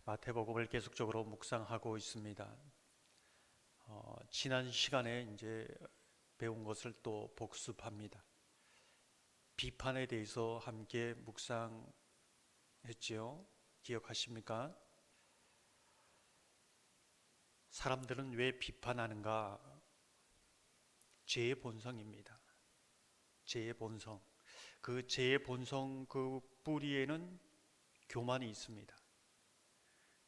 마태복음을 계속적으로 묵상하고 있습니다. 지난 시간에 이제 배운 것을 또 복습합니다. 비판에 대해서 함께 묵상했지요. 기억하십니까? 사람들은 왜 비판하는가? 죄의 본성입니다. 죄의 본성. 그 죄의 본성 그 뿌리에는 교만이 있습니다.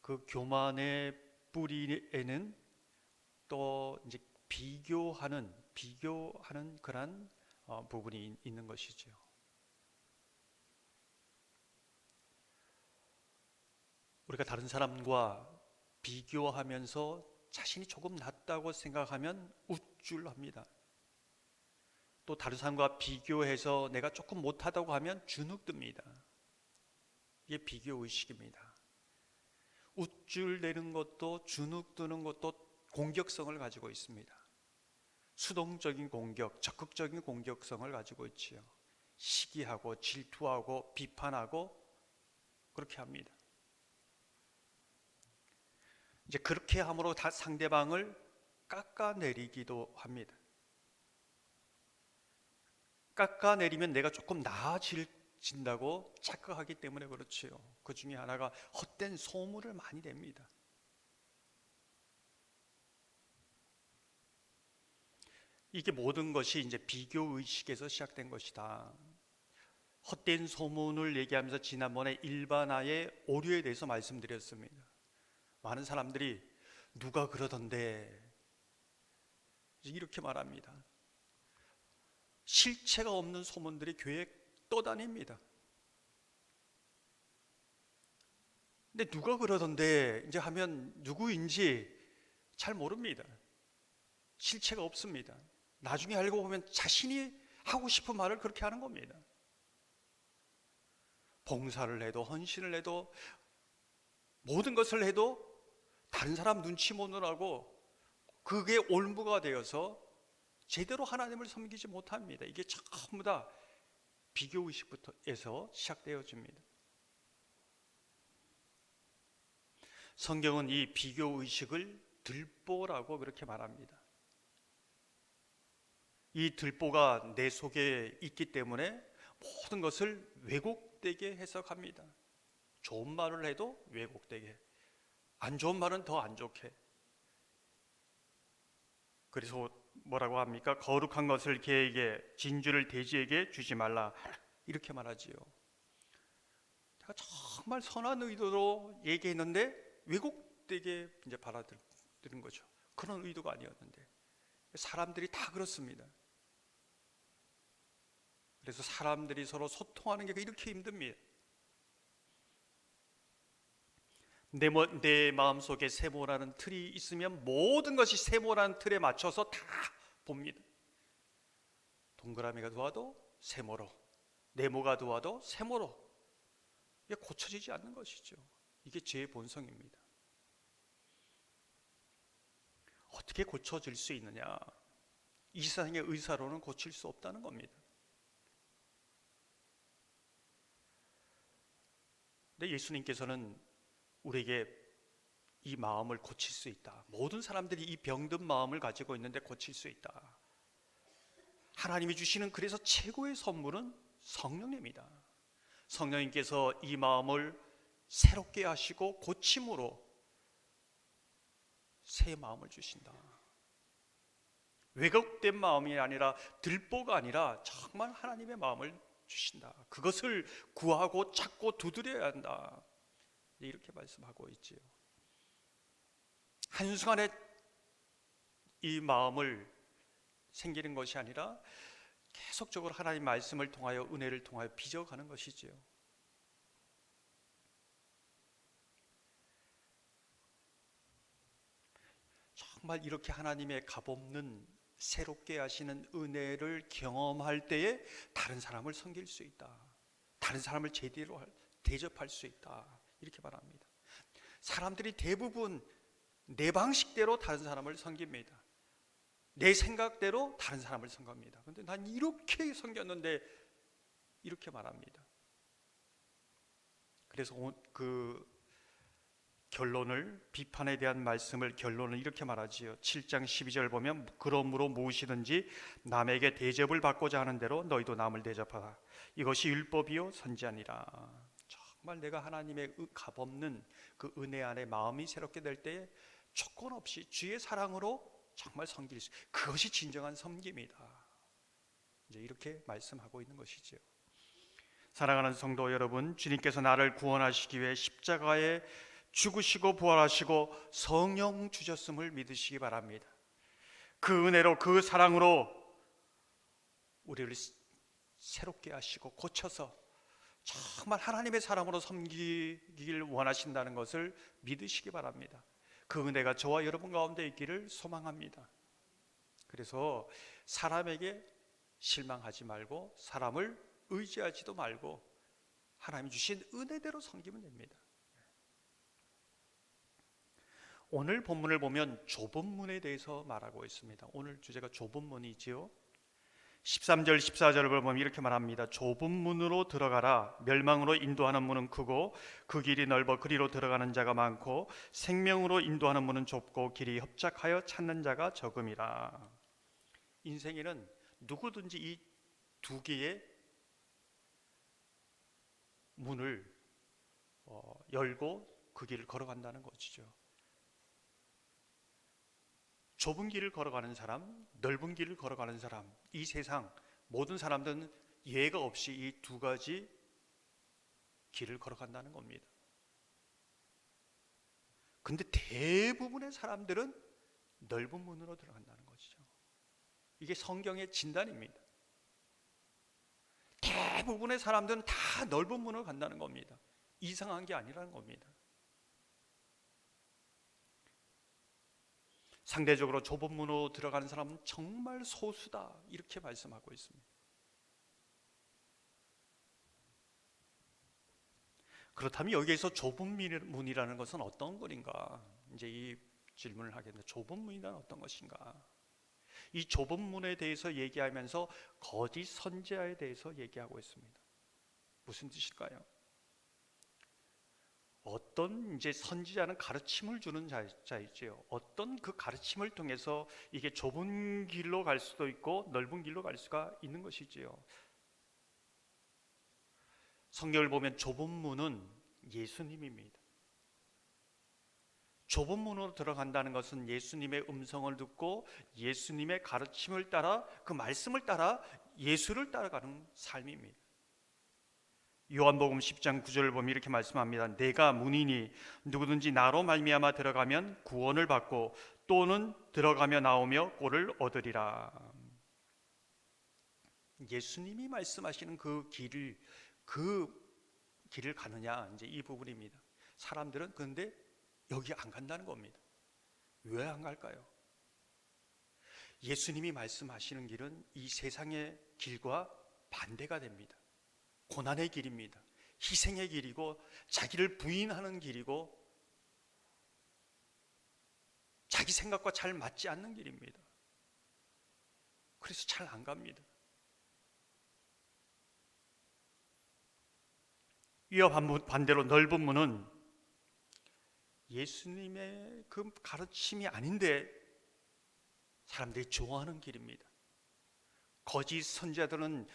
그 교만의 뿌리에는 또 이제 비교하는 그런 부분이 있는 것이죠. 우리가 다른 사람과 비교하면서 자신이 조금 낫다고 생각하면 우쭐합니다. 또 다른 사람과 비교해서 내가 조금 못하다고 하면 주눅듭니다. 이게 비교 의식입니다. 우쭐대는 것도 주눅드는 것도 공격성을 가지고 있습니다. 수동적인 공격, 적극적인 공격성을 가지고 있지요. 시기하고 질투하고 비판하고 그렇게 합니다. 이제 그렇게 함으로 다 상대방을 깎아내리기도 합니다. 깎아내리면 내가 조금 나아진다고 착각하기 때문에 그렇지요. 그 중에 하나가 헛된 소문을 많이 냅니다. 이게 모든 것이 이제 비교 의식에서 시작된 것이다. 헛된 소문을 얘기하면서 지난번에 일반화의 오류에 대해서 말씀드렸습니다. 많은 사람들이 누가 그러던데 이렇게 말합니다. 실체가 없는 소문들이 교회에 떠다닙니다. 근데 누가 그러던데 이제 하면 누구인지 잘 모릅니다. 실체가 없습니다. 나중에 알고 보면 자신이 하고 싶은 말을 그렇게 하는 겁니다. 봉사를 해도 헌신을 해도 모든 것을 해도 다른 사람 눈치 보느라고 그게 올무가 되어서 제대로 하나님을 섬기지 못합니다. 이게 전부 다 비교의식부터에서 시작되어집니다. 성경은 이 비교의식을 들보라고 그렇게 말합니다. 이 들보가 내 속에 있기 때문에 모든 것을 왜곡되게 해석합니다. 좋은 말을 해도 왜곡되게, 안 좋은 말은 더 안 좋게. 그래서 뭐라고 합니까? 거룩한 것을 개에게, 진주를 돼지에게 주지 말라, 이렇게 말하지요. 제가 정말 선한 의도로 얘기했는데 왜곡되게 이제 받아들인 거죠. 그런 의도가 아니었는데. 사람들이 다 그렇습니다. 그래서 사람들이 서로 소통하는 게 이렇게 힘듭니다. 내 마음속에 세모라는 틀이 있으면 모든 것이 세모라는 틀에 맞춰서 다 봅니다. 동그라미가 도와도 세모로, 네모가 도와도 세모로. 이게 고쳐지지 않는 것이죠. 이게 죄의 본성입니다. 어떻게 고쳐질 수 있느냐? 이 세상의 의사로는 고칠 수 없다는 겁니다. 근데 예수님께서는 우리에게 이 마음을 고칠 수 있다. 모든 사람들이 이 병든 마음을 가지고 있는데 고칠 수 있다. 하나님이 주시는 그래서 최고의 선물은 성령님이다. 성령님께서 이 마음을 새롭게 하시고 고침으로 새 마음을 주신다. 왜곡된 마음이 아니라 들보가 아니라 정말 하나님의 마음을 주신다. 그것을 구하고 찾고 두드려야 한다. 이렇게 말씀하고 있지요. 한순간에 이 마음을 생기는 것이 아니라 계속적으로 하나님 말씀을 통하여 은혜를 통하여 빚어가는 것이지요. 정말 이렇게 하나님의 값없는 새롭게 하시는 은혜를 경험할 때에 다른 사람을 섬길 수 있다. 다른 사람을 제대로 대접할 수 있다. 이렇게 말합니다. 사람들이 대부분 내 방식대로 다른 사람을 섬깁니다. 내 생각대로 다른 사람을 섬깁니다. 그런데 난 이렇게 섬겼는데 이렇게 말합니다. 그래서 결론을, 비판에 대한 말씀을, 결론을 이렇게 말하지요. 7장 12절 보면 그러므로 무엇이든지 남에게 대접을 받고자 하는 대로 너희도 남을 대접하라. 이것이 율법이요 선지자니라. 정말 내가 하나님의 값없는 그 은혜 안에 마음이 새롭게 될 때에 조건 없이 주의 사랑으로 정말 섬길 수, 그것이 진정한 섬김이다. 이제 이렇게 말씀하고 있는 것이죠. 사랑하는 성도 여러분, 주님께서 나를 구원하시기 위해 십자가에 죽으시고 부활하시고 성령 주셨음을 믿으시기 바랍니다. 그 은혜로, 그 사랑으로 우리를 새롭게 하시고 고쳐서 정말 하나님의 사람으로 섬기길 원하신다는 것을 믿으시기 바랍니다. 그 은혜가 저와 여러분 가운데 있기를 소망합니다. 그래서 사람에게 실망하지 말고 사람을 의지하지도 말고 하나님이 주신 은혜대로 섬기면 됩니다. 오늘 본문을 보면 좁은 문에 대해서 말하고 있습니다. 오늘 주제가 좁은 문이지요. 13절 14절을 보면 이렇게 말합니다. 좁은 문으로 들어가라. 멸망으로 인도하는 문은 크고 그 길이 넓어 그리로 들어가는 자가 많고 생명으로 인도하는 문은 좁고 길이 협착하여 찾는 자가 적음이라. 인생에는 누구든지 이 두 개의 문을 열고 그 길을 걸어간다는 것이죠. 좁은 길을 걸어가는 사람, 넓은 길을 걸어가는 사람, 이 세상 모든 사람들은 예외가 없이 이 두 가지 길을 걸어간다는 겁니다. 근데 대부분의 사람들은 넓은 문으로 들어간다는 것이죠. 이게 성경의 진단입니다. 대부분의 사람들은 다 넓은 문으로 간다는 겁니다. 이상한 게 아니라는 겁니다. 상대적으로 좁은 문으로 들어가는 사람은 정말 소수다, 이렇게 말씀하고 있습니다. 그렇다면 여기에서 좁은 문이라는 것은 어떤 것인가? 이제 이 질문을 하겠는데, 좁은 문이란 어떤 것인가? 이 좁은 문에 대해서 얘기하면서 거짓 선지자에 대해서 얘기하고 있습니다. 무슨 뜻일까요? 어떤 이제 선지자는 가르침을 주는 자이지요. 어떤 그 가르침을 통해서 이게 좁은 길로 갈 수도 있고 넓은 길로 갈 수가 있는 것이지요. 성경을 보면 좁은 문은 예수님입니다. 좁은 문으로 들어간다는 것은 예수님의 음성을 듣고 예수님의 가르침을 따라, 그 말씀을 따라 예수를 따라가는 삶입니다. 요한복음 10장 9절을 보면 이렇게 말씀합니다. 내가 문이니 누구든지 나로 말미암아 들어가면 구원을 받고 또는 들어가며 나오며 꼴을 얻으리라. 예수님이 말씀하시는 그 길을 가느냐, 이제 이 부분입니다. 사람들은 그런데 여기 안 간다는 겁니다. 왜 안 갈까요? 예수님이 말씀하시는 길은 이 세상의 길과 반대가 됩니다. 고난의 길입니다. 희생의 길이고 자기를 부인하는 길이고 자기 생각과 잘 맞지 않는 길입니다. 그래서 잘 안 갑니다. 이와 반대로 넓은 문은 예수님의 그 가르침이 아닌데 사람들이 좋아하는 길입니다. 거짓 선지자들은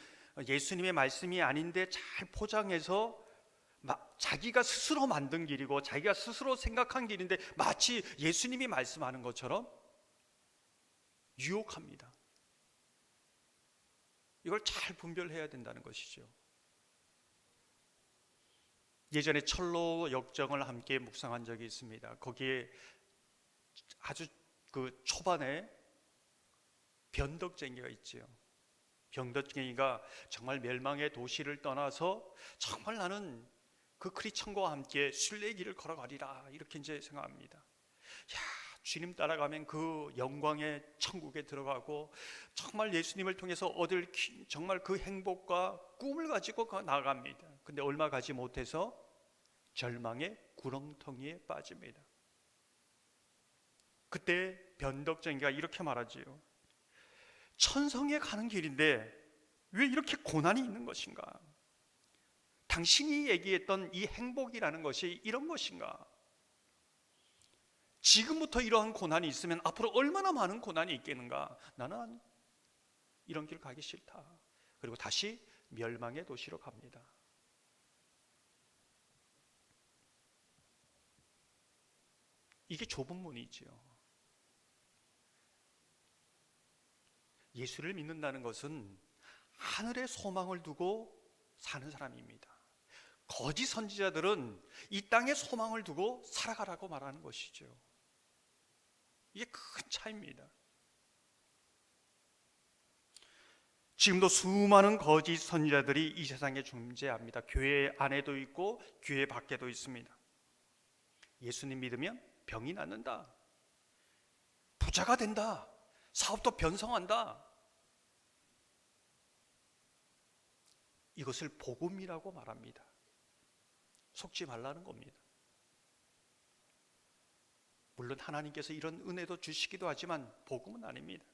예수님의 말씀이 아닌데 잘 포장해서 자기가 스스로 만든 길이고 자기가 스스로 생각한 길인데 마치 예수님이 말씀하는 것처럼 유혹합니다. 이걸 잘 분별해야 된다는 것이죠. 예전에 철로 역정을 함께 묵상한 적이 있습니다. 거기에 아주 그 초반에 변덕쟁이가 있지요. 변덕쟁이가 정말 멸망의 도시를 떠나서 정말 나는 그 크리스천과 함께 순례의 길을 걸어가리라, 이렇게 이제 생각합니다. 야, 주님 따라가면 그 영광의 천국에 들어가고 정말 예수님을 통해서 얻을 정말 그 행복과 꿈을 가지고 나아갑니다. 근데 얼마 가지 못해서 절망의 구렁텅이에 빠집니다. 그때 변덕쟁이가 이렇게 말하지요. 천성에 가는 길인데 왜 이렇게 고난이 있는 것인가? 당신이 얘기했던 이 행복이라는 것이 이런 것인가? 지금부터 이러한 고난이 있으면 앞으로 얼마나 많은 고난이 있겠는가. 나는 이런 길 가기 싫다. 그리고 다시 멸망의 도시로 갑니다. 이게 좁은 문이지요. 예수를 믿는다는 것은 하늘의 소망을 두고 사는 사람입니다. 거짓 선지자들은 이 땅에 소망을 두고 살아가라고 말하는 것이죠. 이게 큰 차이입니다. 지금도 수많은 거짓 선지자들이 이 세상에 존재합니다. 교회 안에도 있고 교회 밖에도 있습니다. 예수님 믿으면 병이 낫는다, 부자가 된다, 사업도 변성한다. 이것을 복음이라고 말합니다. 속지 말라는 겁니다. 물론 하나님께서 이런 은혜도 주시기도 하지만 복음은 아닙니다.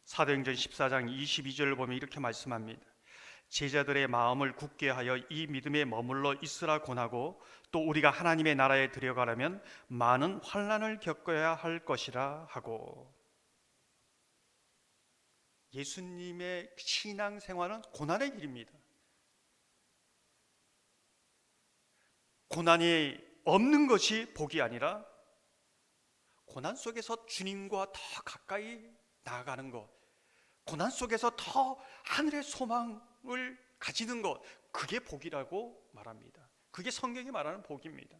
사도행전 14장 22절을 보면 이렇게 말씀합니다. 제자들의 마음을 굳게 하여 이 믿음에 머물러 있으라 권하고 또 우리가 하나님의 나라에 들어가려면 많은 환난을 겪어야 할 것이라 하고. 예수님의 신앙생활은 고난의 길입니다. 고난이 없는 것이 복이 아니라 고난 속에서 주님과 더 가까이 나아가는 것, 고난 속에서 더 하늘의 소망을 가지는 것, 그게 복이라고 말합니다. 그게 성경이 말하는 복입니다.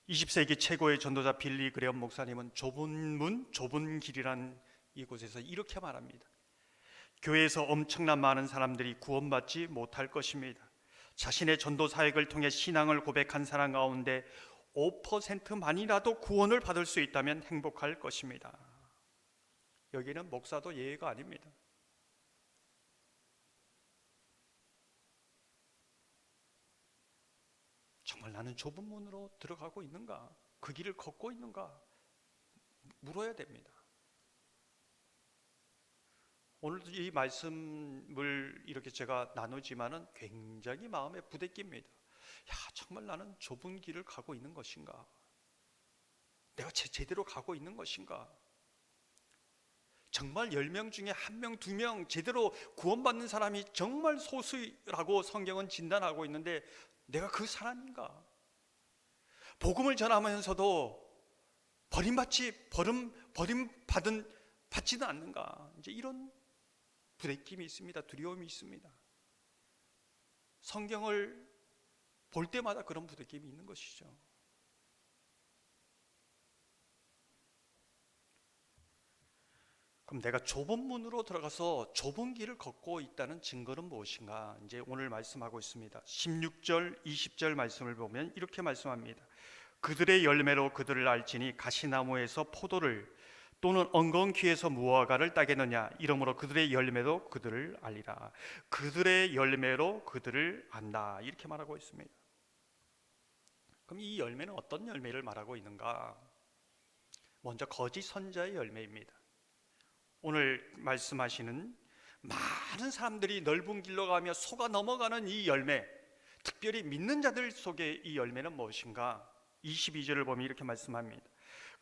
(20세기) 최고의 전도자 빌리 그레엄 목사님은 좁은 문 좁은 길이란 이곳에서 이렇게 말합니다. 교회에서 엄청난 많은 사람들이 구원받지 못할 것입니다. 자신의 전도 사역을 통해 신앙을 고백한 사람 가운데 5%만이라도 구원을 받을 수 있다면 행복할 것입니다. 여기는 목사도 예외가 아닙니다. 정말 나는 좁은 문으로 들어가고 있는가? 그 길을 걷고 있는가? 물어야 됩니다. 오늘 이 말씀을 이렇게 제가 나누지만은 굉장히 마음에 부대낍니다. 야, 정말 나는 좁은 길을 가고 있는 것인가? 내가 제대로 가고 있는 것인가? 정말 10명 중에 1명, 2명 제대로 구원받는 사람이 정말 소수라고 성경은 진단하고 있는데 내가 그 사람인가? 복음을 전하면서도 받지는 않는가? 이제 이런 부대낌이 있습니다. 두려움이 있습니다. 성경을 볼 때마다 그런 부대낌이 있는 것이죠. 그럼 내가 좁은 문으로 들어가서 좁은 길을 걷고 있다는 증거는 무엇인가? 이제 오늘 말씀하고 있습니다. 16절, 20절 말씀을 보면 이렇게 말씀합니다. 그들의 열매로 그들을 알지니 가시나무에서 포도를 또는 엉겅퀴에서 무화과를 따겠느냐? 이러므로 그들의 열매로 그들을 알리라. 그들의 열매로 그들을 안다. 이렇게 말하고 있습니다. 그럼 이 열매는 어떤 열매를 말하고 있는가? 먼저 거짓 선자의 열매입니다. 오늘 말씀하시는 많은 사람들이 넓은 길로 가며 속아 넘어가는 이 열매, 특별히 믿는 자들 속의 이 열매는 무엇인가? 22절을 보면 이렇게 말씀합니다.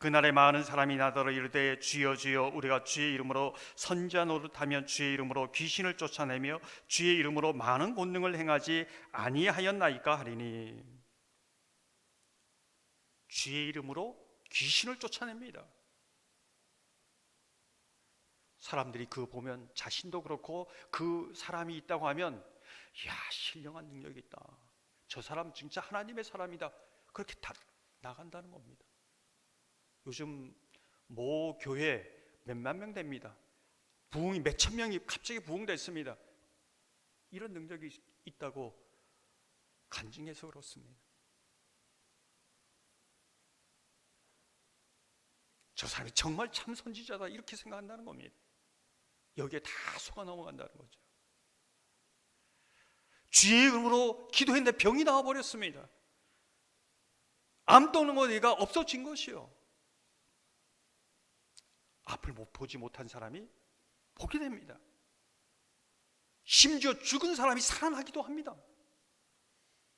그날에 많은 사람이 나더러 이르되 주여 주여 우리가 주의 이름으로 선지자 노릇하며 주의 이름으로 귀신을 쫓아내며 주의 이름으로 많은 권능을 행하지 아니하였나이까 하리니. 주의 이름으로 귀신을 쫓아냅니다. 사람들이 그거 보면 자신도 그렇고 그 사람이 있다고 하면 이야, 신령한 능력이 있다, 저 사람 진짜 하나님의 사람이다, 그렇게 다 나간다는 겁니다. 요즘 모 교회 몇만 명 됩니다. 부흥이 몇천 명이 갑자기 부흥됐습니다. 이런 능력이 있다고 간증해서 그렇습니다. 저 사람이 정말 참 선지자다 이렇게 생각한다는 겁니다. 여기에 다 속아 넘어간다는 거죠. 주의 이름으로 기도했는데 병이 나와버렸습니다. 암 떠는 어디가 없어진 것이요. 앞을 보지 못한 사람이 보게 됩니다. 심지어 죽은 사람이 살아나기도 합니다.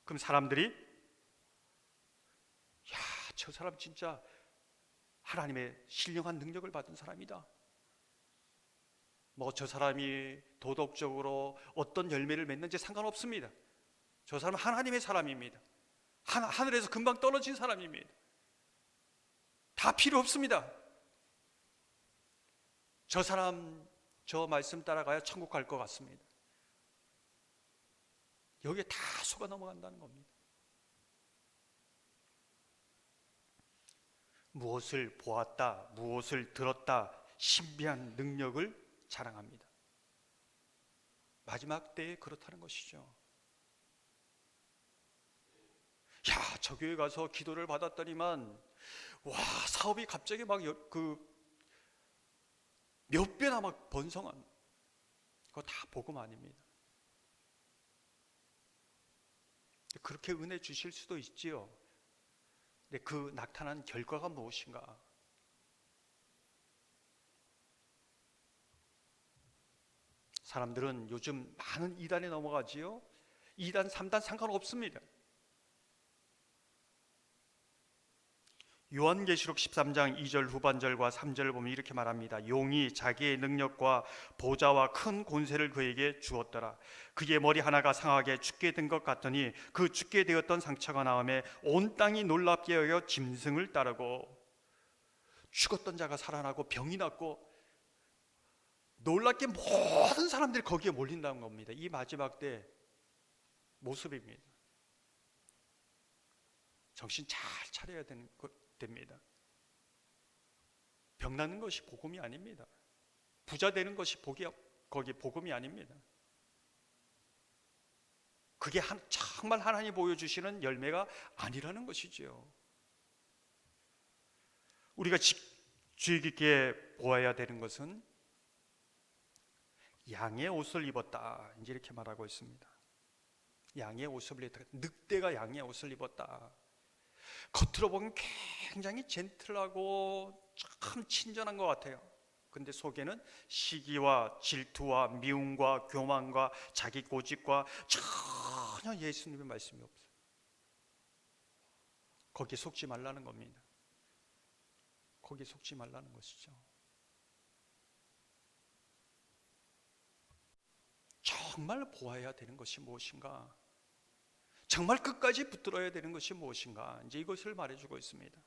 그럼 사람들이 야, 저 사람 진짜 하나님의 신령한 능력을 받은 사람이다. 뭐 저 사람이 도덕적으로 어떤 열매를 맺는지 상관없습니다. 저 사람은 하나님의 사람입니다. 하늘에서 금방 떨어진 사람입니다. 다 필요 없습니다. 저 사람 저 말씀 따라가야 천국 갈 것 같습니다. 여기에 다 속아 넘어간다는 겁니다. 무엇을 보았다, 무엇을 들었다, 신비한 능력을 자랑합니다. 마지막 때에 그렇다는 것이죠. 야, 저 교회 가서 기도를 받았더니만 와, 사업이 갑자기 막 몇 배나 막 번성한, 그거 다 복음 아닙니다. 그렇게 은혜 주실 수도 있지요. 근데 그 나타난 결과가 무엇인가? 사람들은 요즘 많은 이단에 넘어가지요. 2단, 3단 상관없습니다. 요한계시록 13장 2절 후반절과 3절을 보면 이렇게 말합니다. 용이 자기의 능력과 보좌와 큰 권세를 그에게 주었더라. 그의 머리 하나가 상하게 죽게 된 것 같더니 그 죽게 되었던 상처가 나음에 온 땅이 놀랍게 여겨 짐승을 따르고, 죽었던 자가 살아나고 병이 낫고 놀랍게 모든 사람들이 거기에 몰린다는 겁니다. 이 마지막 때 모습입니다. 정신 잘 차려야 됩니다. 병 낫는 것이 복음이 아닙니다. 부자 되는 것이 거기 복음이 아닙니다. 그게 정말 하나님 보여주시는 열매가 아니라는 것이죠. 우리가 주의 깊게 보아야 되는 것은 양의 옷을 입었다, 이제 이렇게 말하고 있습니다. 양의 옷을 입었다. 늑대가 양의 옷을 입었다. 겉으로 보면 굉장히 젠틀하고 참 친절한 것 같아요. 근데 속에는 시기와 질투와 미움과 교만과 자기 고집과 전혀 예수님의 말씀이 없어요. 거기에 속지 말라는 겁니다. 거기에 속지 말라는 것이죠. 정말 보아야 되는 것이 무엇인가? 정말 끝까지 붙들어야 되는 것이 무엇인가? 이제 이것을 말해주고 있습니다.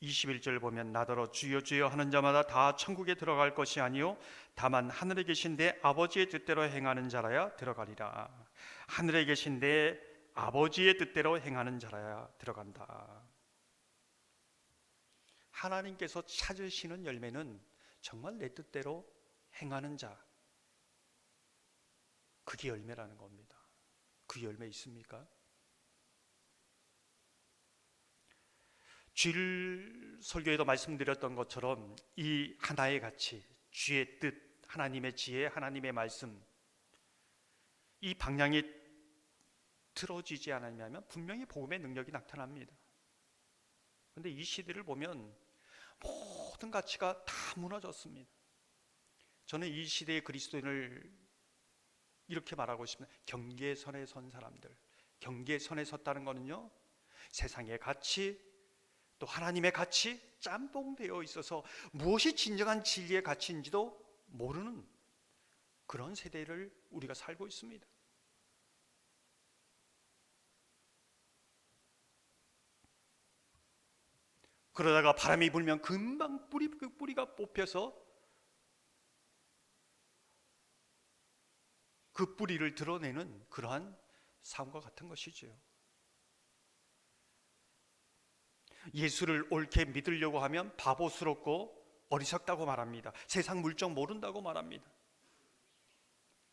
21절 보면 나더러 주여 주여 하는 자마다 다 천국에 들어갈 것이 아니요 다만 하늘에 계신 내 아버지의 뜻대로 행하는 자라야 들어가리라. 하늘에 계신 내 아버지의 뜻대로 행하는 자라야 들어간다. 하나님께서 찾으시는 열매는 정말 내 뜻대로 행하는 자, 그게 열매라는 겁니다. 그 열매 있습니까? 주일 설교에도 말씀드렸던 것처럼 이 하나의 가치, 주의 뜻, 하나님의 지혜, 하나님의 말씀, 이 방향이 틀어지지 않았냐면 분명히 복음의 능력이 나타납니다. 그런데 이 시대를 보면 모든 가치가 다 무너졌습니다. 저는 이 시대의 그리스도인을 이렇게 말하고 싶습니다. 경계선에 선 사람들. 경계선에 섰다는 것은요, 세상의 가치, 또 하나님의 가치 짬뽕되어 있어서 무엇이 진정한 진리의 가치인지도 모르는 그런 세대를 우리가 살고 있습니다. 그러다가 바람이 불면 금방 뿌리가 뽑혀서 그 뿌리를 드러내는 그러한 삶과 같은 것이지요. 예수를 옳게 믿으려고 하면 바보스럽고 어리석다고 말합니다. 세상 물정 모른다고 말합니다.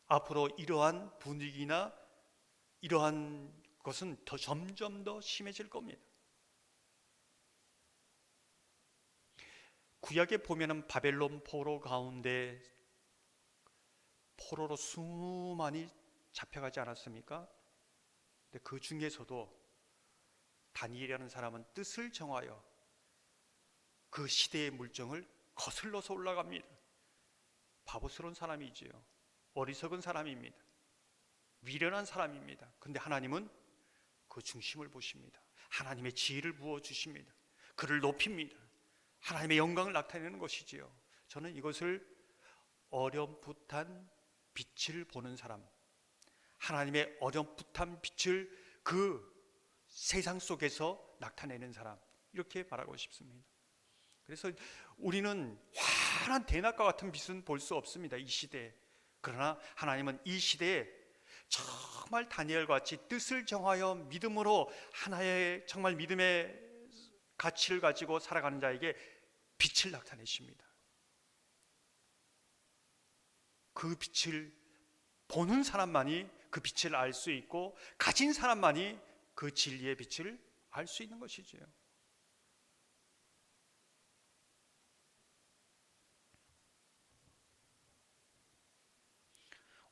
앞으로 이러한 분위기나 이러한 것은 점점 더 심해질 겁니다. 구약에 보면은 바벨론 포로 가운데 포로로 수많이 잡혀가지 않았습니까? 근데 그 중에서도 다니엘이라는 사람은 뜻을 정하여 그 시대의 물정을 거슬러서 올라갑니다. 바보스러운 사람이지요. 어리석은 사람입니다. 미련한 사람입니다. 근데 하나님은 그 중심을 보십니다. 하나님의 지혜를 부어주십니다. 그를 높입니다. 하나님의 영광을 나타내는 것이지요. 저는 이것을 어렴풋한 빛을 보는 사람, 하나님의 어렴풋한 빛을 그 세상 속에서 나타내는 사람, 이렇게 말하고 싶습니다. 그래서 우리는 환한 대낮과 같은 빛은 볼 수 없습니다, 이 시대에. 그러나 하나님은 이 시대에 정말 다니엘과 같이 뜻을 정하여 믿음으로 하나의 정말 믿음의 가치를 가지고 살아가는 자에게 빛을 나타내십니다. 그 빛을 보는 사람만이 그 빛을 알 수 있고, 가진 사람만이 그 진리의 빛을 알 수 있는 것이지요.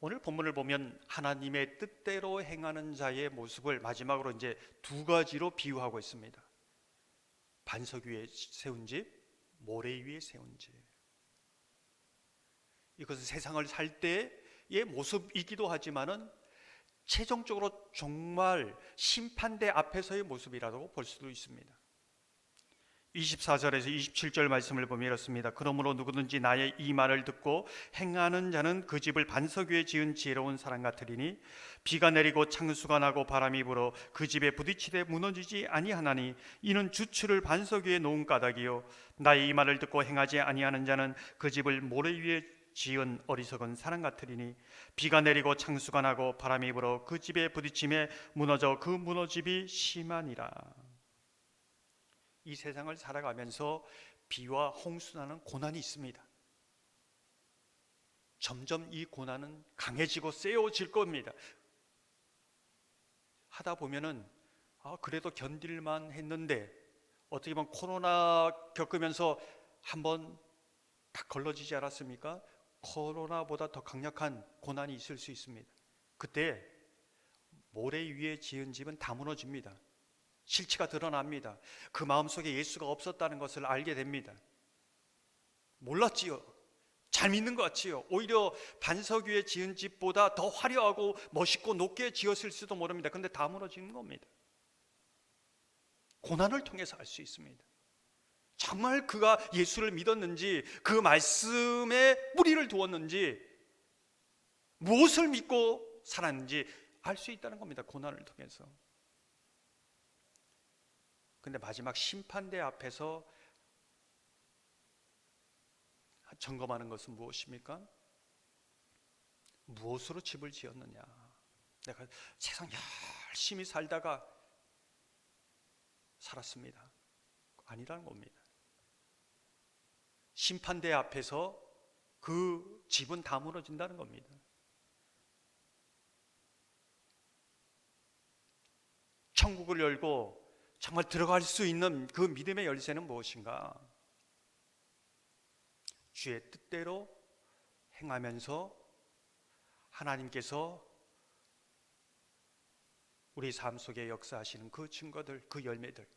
오늘 본문을 보면 하나님의 뜻대로 행하는 자의 모습을 마지막으로 이제 두 가지로 비유하고 있습니다. 반석 위에 세운 집, 모래 위에 세운 집. 이것은 세상을 살 때의 모습이기도 하지만은 최종적으로 정말 심판대 앞에서의 모습이라고 볼 수도 있습니다. 24절에서 27절 말씀을 보면 이렇습니다. 그러므로 누구든지 나의 이 말을 듣고 행하는 자는 그 집을 반석 위에 지은 지혜로운 사람 같으리니 비가 내리고 창수가 나고 바람이 불어 그 집에 부딪히되 무너지지 아니하나니 이는 주추를 반석 위에 놓은 까닭이요 나의 이 말을 듣고 행하지 아니하는 자는 그 집을 모래 위에 지은 어리석은 사람 같으리니 비가 내리고 창수가 나고 바람이 불어 그 집에 부딪힘에 무너져 그 무너짐이 심하니라. 이 세상을 살아가면서 비와 홍수나는 고난이 있습니다. 점점 이 고난은 강해지고 세워질 겁니다. 하다 보면은 그래도 견딜만 했는데 어떻게 보면 코로나 겪으면서 한번 딱 걸러지지 않았습니까? 코로나보다 더 강력한 고난이 있을 수 있습니다. 그때 모래 위에 지은 집은 다 무너집니다. 실체가 드러납니다. 그 마음속에 예수가 없었다는 것을 알게 됩니다. 몰랐지요. 잘 믿는 것 같지요. 오히려 반석 위에 지은 집보다 더 화려하고 멋있고 높게 지었을 수도 모릅니다. 근데 다 무너지는 겁니다. 고난을 통해서 알 수 있습니다. 정말 그가 예수를 믿었는지, 그 말씀에 뿌리를 두었는지, 무엇을 믿고 살았는지 알 수 있다는 겁니다. 고난을 통해서. 근데 마지막 심판대 앞에서 점검하는 것은 무엇입니까? 무엇으로 집을 지었느냐? 내가 세상 열심히 살다가 살았습니다. 아니라는 겁니다. 심판대 앞에서 그 집은 다 무너진다는 겁니다. 천국을 열고 정말 들어갈 수 있는 그 믿음의 열쇠는 무엇인가? 주의 뜻대로 행하면서 하나님께서 우리 삶 속에 역사하시는 그 증거들, 그 열매들,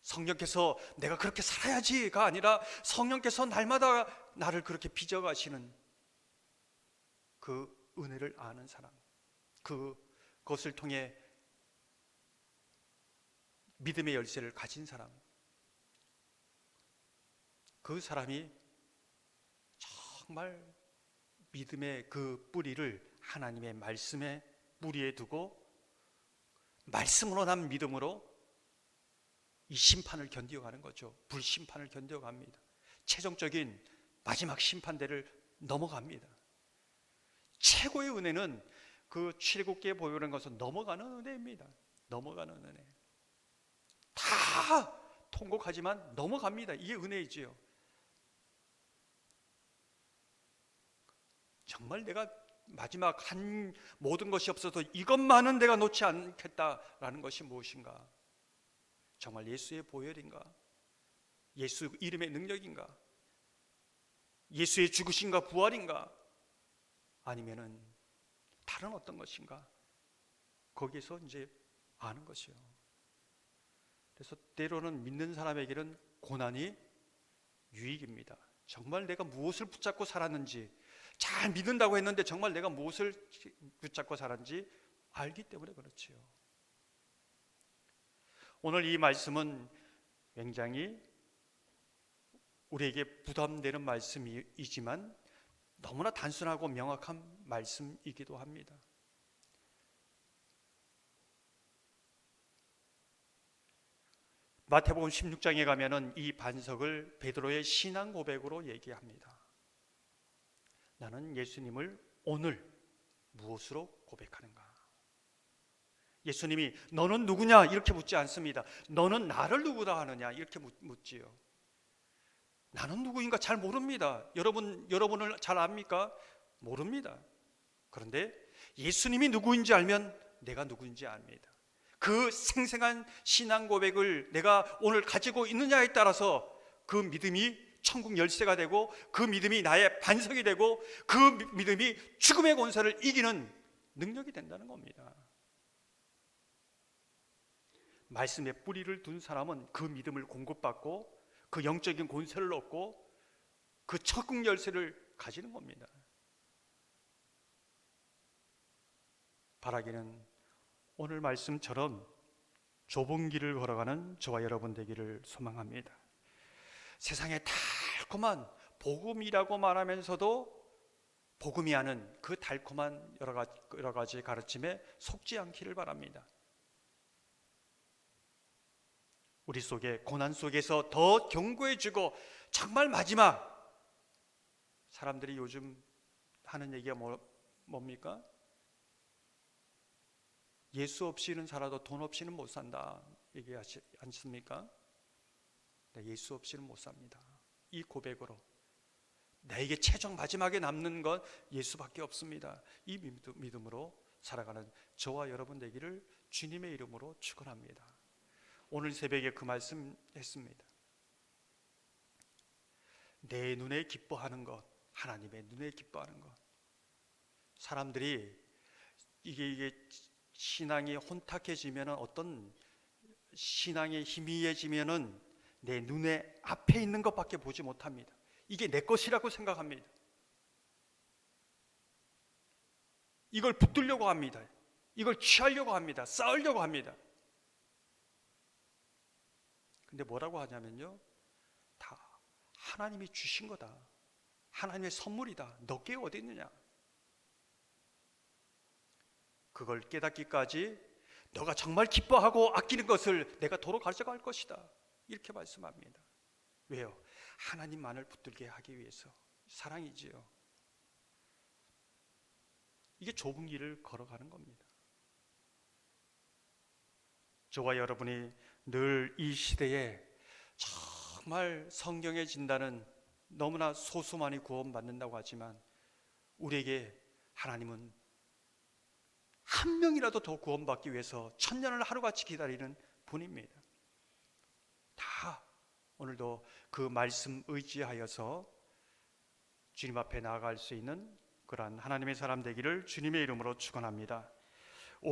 성령께서 내가 그렇게 살아야지가 아니라 성령께서 날마다 나를 그렇게 빚어가시는 그 은혜를 아는 사람, 그것을 통해 믿음의 열쇠를 가진 사람, 그 사람이 정말 믿음의 그 뿌리를 하나님의 말씀에 뿌리에 두고 말씀으로 난 믿음으로 이 심판을 견디어가는 거죠. 불심판을 견디어갑니다. 최종적인 마지막 심판대를 넘어갑니다. 최고의 은혜는 그 출애굽기에 보이는 것은 넘어가는 은혜입니다. 넘어가는 은혜. 다 통곡하지만 넘어갑니다. 이게 은혜이지요. 정말 내가 마지막 한 모든 것이 없어도 이것만은 내가 놓지 않겠다라는 것이 무엇인가? 정말 예수의 보혈인가? 예수 이름의 능력인가? 예수의 죽으심과 부활인가? 아니면은 다른 어떤 것인가? 거기에서 이제 아는 것이요. 그래서 때로는 믿는 사람에게는 고난이 유익입니다. 정말 내가 무엇을 붙잡고 살았는지, 잘 믿는다고 했는데 정말 내가 무엇을 붙잡고 살았는지 알기 때문에 그렇지요. 오늘 이 말씀은 굉장히 우리에게 부담되는 말씀이지만 너무나 단순하고 명확한 말씀이기도 합니다. 마태복음 16장에 가면은 이 반석을 베드로의 신앙 고백으로 얘기합니다. 나는 예수님을 오늘 무엇으로 고백하는가? 예수님이 너는 누구냐 이렇게 묻지 않습니다. 너는 나를 누구라 하느냐 이렇게 묻지요. 나는 누구인가 잘 모릅니다. 여러분을 잘 압니까? 모릅니다. 그런데 예수님이 누구인지 알면 내가 누구인지 압니다. 그 생생한 신앙 고백을 내가 오늘 가지고 있느냐에 따라서 그 믿음이 천국 열쇠가 되고 그 믿음이 나의 반석이 되고 그 믿음이 죽음의 권세를 이기는 능력이 된다는 겁니다. 말씀에 뿌리를 둔 사람은 그 믿음을 공급받고 그 영적인 권세를 얻고 그 천국 열쇠를 가지는 겁니다. 바라기는 오늘 말씀처럼 좁은 길을 걸어가는 저와 여러분 되기를 소망합니다. 세상에 달콤한 복음이라고 말하면서도 복음이 아는 그 달콤한 여러 가지 가르침에 속지 않기를 바랍니다. 우리 속에 고난 속에서 더 견고해지고 정말 마지막 사람들이 요즘 하는 얘기가 뭡니까? 예수 없이는 살아도 돈 없이는 못 산다 얘기하지 않습니까? 네, 예수 없이는 못 삽니다. 이 고백으로 나에게 최종 마지막에 남는 건 예수밖에 없습니다. 이 믿음으로 살아가는 저와 여러분 되기를 주님의 이름으로 축원합니다. 오늘 새벽에 그 말씀 했습니다. 내 눈에 기뻐하는 것, 하나님의 눈에 기뻐하는 것. 사람들이 이게 신앙이 혼탁해지면 어떤 신앙이 희미해지면은 내 눈에 앞에 있는 것밖에 보지 못합니다. 이게 내 것이라고 생각합니다. 이걸 붙들려고 합니다. 이걸 취하려고 합니다. 쌓으려고 합니다. 근데 뭐라고 하냐면요, 다 하나님이 주신 거다. 하나님의 선물이다. 너께 어디 있느냐? 그걸 깨닫기까지 너가 정말 기뻐하고 아끼는 것을 내가 도로 가져갈 것이다. 이렇게 말씀합니다. 왜요? 하나님만을 붙들게 하기 위해서. 사랑이지요. 이게 좁은 길을 걸어가는 겁니다. 저와 여러분이 늘 이 시대에 정말 성경에 진다는 너무나 소수만이 구원받는다고 하지만 우리에게 하나님은 한 명이라도 더 구원받기 위해서 천년을 하루같이 기다리는 분입니다. 다 오늘도 그 말씀 의지하여서 주님 앞에 나아갈 수 있는 그러한 하나님의 사람 되기를 주님의 이름으로 축원합니다.